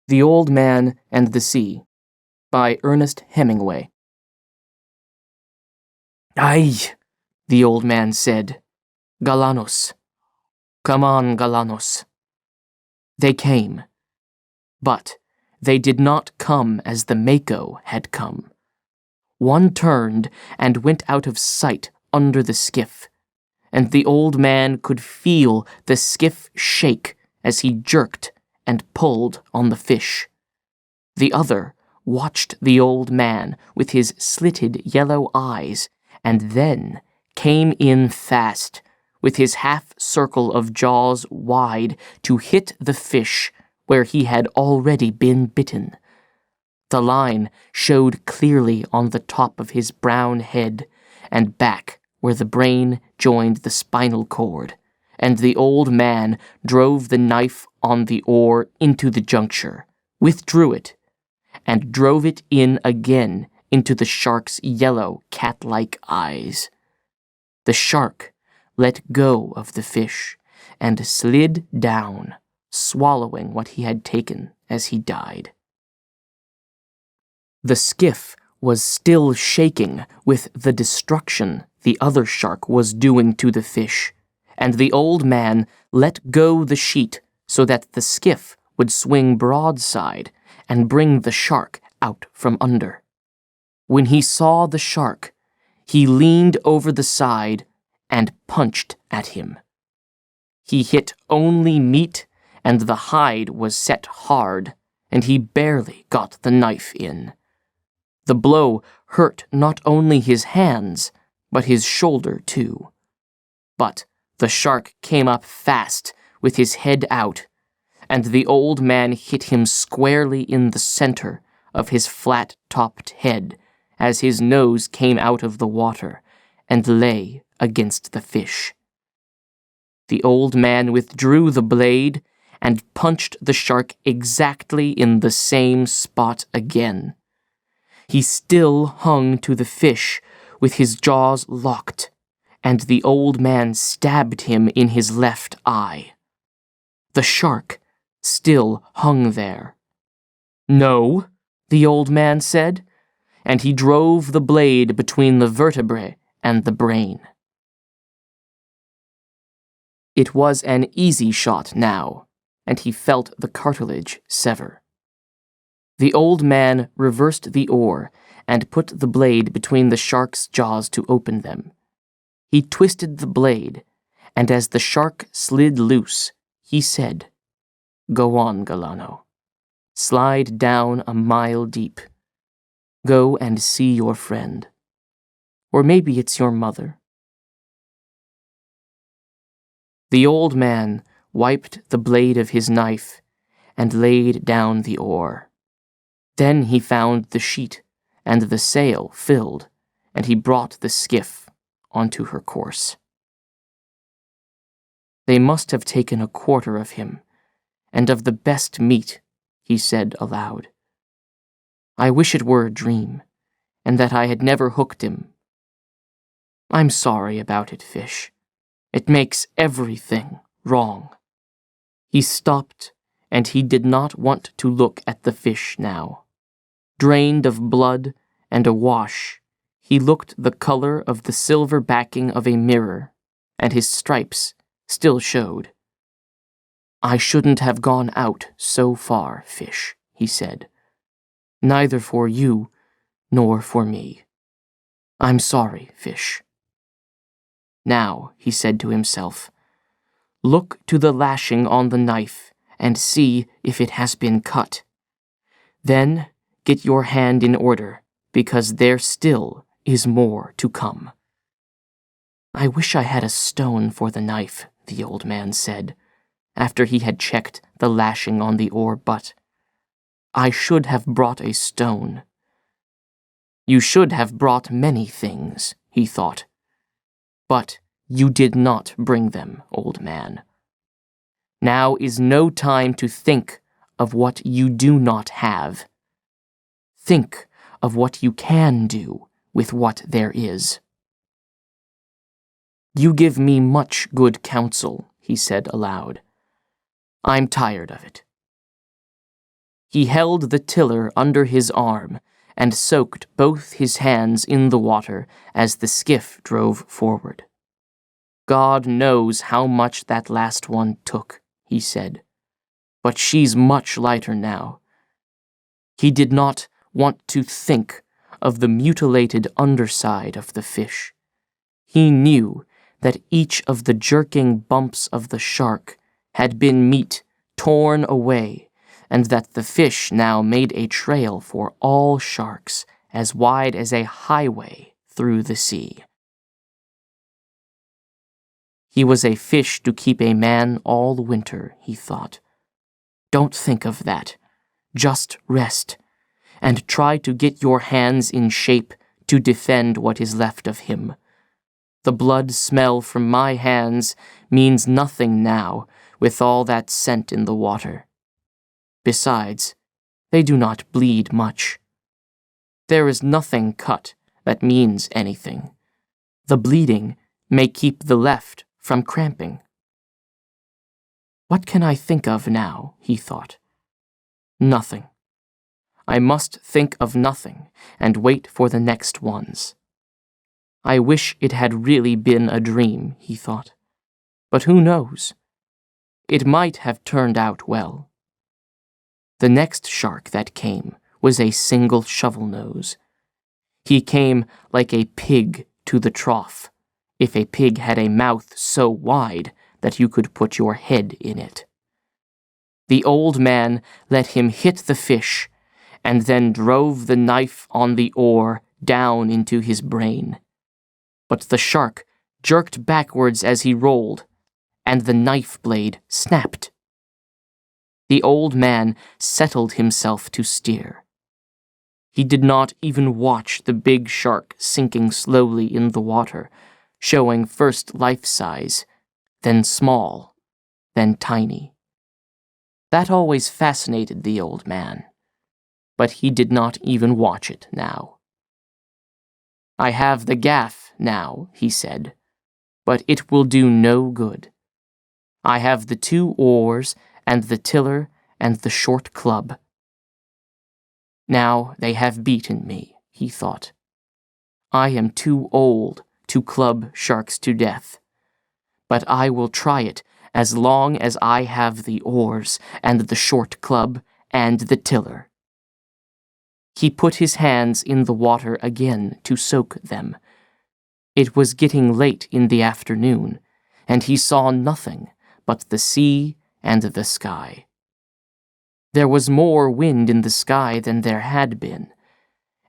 The Old Man and the Sea by Ernest Hemingway. "Ay," the old man said. "Galanos. Come on, Galanos." They came, but they did not come as the Mako had come. One turned and went out of sight under the skiff, and the old man could feel the skiff shake as he jerked and pulled on the fish. The other watched the old man with his slitted yellow eyes, and then came in fast, with his half-circle of jaws wide, to hit the fish where he had already been bitten. The line showed clearly on the top of his brown head, and back where the brain joined the spinal cord, and the old man drove the knife on the oar into the juncture, withdrew it, and drove it in again into the shark's yellow cat-like eyes. The shark let go of the fish and slid down, swallowing what he had taken as he died. The skiff was still shaking with the destruction the other shark was doing to the fish, and the old man let go the sheet so that the skiff would swing broadside and bring the shark out from under. When he saw the shark, he leaned over the side and punched at him. He hit only meat, and the hide was set hard, and he barely got the knife in. The blow hurt not only his hands, but his shoulder too. But the shark came up fast with his head out, and the old man hit him squarely in the center of his flat-topped head as his nose came out of the water and lay against the fish. The old man withdrew the blade and punched the shark exactly in the same spot again. He still hung to the fish with his jaws locked, and the old man stabbed him in his left eye. The shark still hung there. "No," the old man said, and he drove the blade between the vertebrae and the brain. It was an easy shot now, and he felt the cartilage sever. The old man reversed the oar and put the blade between the shark's jaws to open them. He twisted the blade, and as the shark slid loose, he said, "Go on, Galano. Slide down a mile deep. Go and see your friend. Or maybe it's your mother." The old man wiped the blade of his knife and laid down the oar. Then he found the sheet and the sail filled, and he brought the skiff onto her course. "They must have taken a quarter of him, and of the best meat," he said aloud. "I wish it were a dream, and that I had never hooked him. I'm sorry about it, fish. It makes everything wrong." He stopped, and he did not want to look at the fish now. Drained of blood and awash, he looked the color of the silver backing of a mirror, and his stripes still showed. "I shouldn't have gone out so far, fish," he said. "Neither for you nor for me. I'm sorry, fish." "Now," he said to himself, "look to the lashing on the knife and see if it has been cut. Then get your hand in order, because there still is more to come." "I wish I had a stone for the knife," the old man said, after he had checked the lashing on the oar butt. "I should have brought a stone." "You should have brought many things," he thought. "But you did not bring them, old man. Now is no time to think of what you do not have. Think of what you can do with what there is." "You give me much good counsel," he said aloud. "I'm tired of it. He held the tiller under his arm and soaked both his hands in the water as the skiff drove forward. God knows how much that last one took, he said, but she's much lighter now. He did not want to think of the mutilated underside of the fish. He knew that each of the jerking bumps of the shark had been meat torn away, and that the fish now made a trail for all sharks as wide as a highway through the sea. He was a fish to keep a man all winter, he thought. Don't think of that. Just rest, and try to get your hands in shape to defend what is left of him. The blood smell from my hands means nothing now with all that scent in the water. Besides, they do not bleed much. There is nothing cut that means anything. The bleeding may keep the left from cramping. What can I think of now, he thought. Nothing. I must think of nothing and wait for the next ones. I wish it had really been a dream, he thought. But who knows? It might have turned out well. The next shark that came was a single shovel-nose. He came like a pig to the trough, if a pig had a mouth so wide that you could put your head in it. The old man let him hit the fish, and then drove the knife on the oar down into his brain. But the shark jerked backwards as he rolled, and the knife blade snapped. The old man settled himself to steer. He did not even watch the big shark sinking slowly in the water, showing first life-size, then small, then tiny. That always fascinated the old man, but he did not even watch it now. I have the gaff now, he said, but it will do no good. I have the 2 oars and the tiller and the short club. Now they have beaten me, he thought. I am too old to club sharks to death, but I will try it as long as I have the oars and the short club and the tiller. He put his hands in the water again to soak them. It was getting late in the afternoon, and he saw nothing but the sea and the sky. There was more wind in the sky than there had been,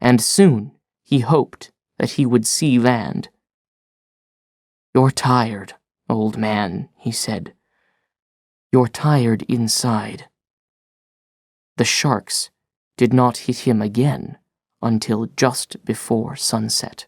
and soon he hoped that he would see land. You're tired, old man, he said. You're tired inside. The sharks did not hit him again until just before sunset.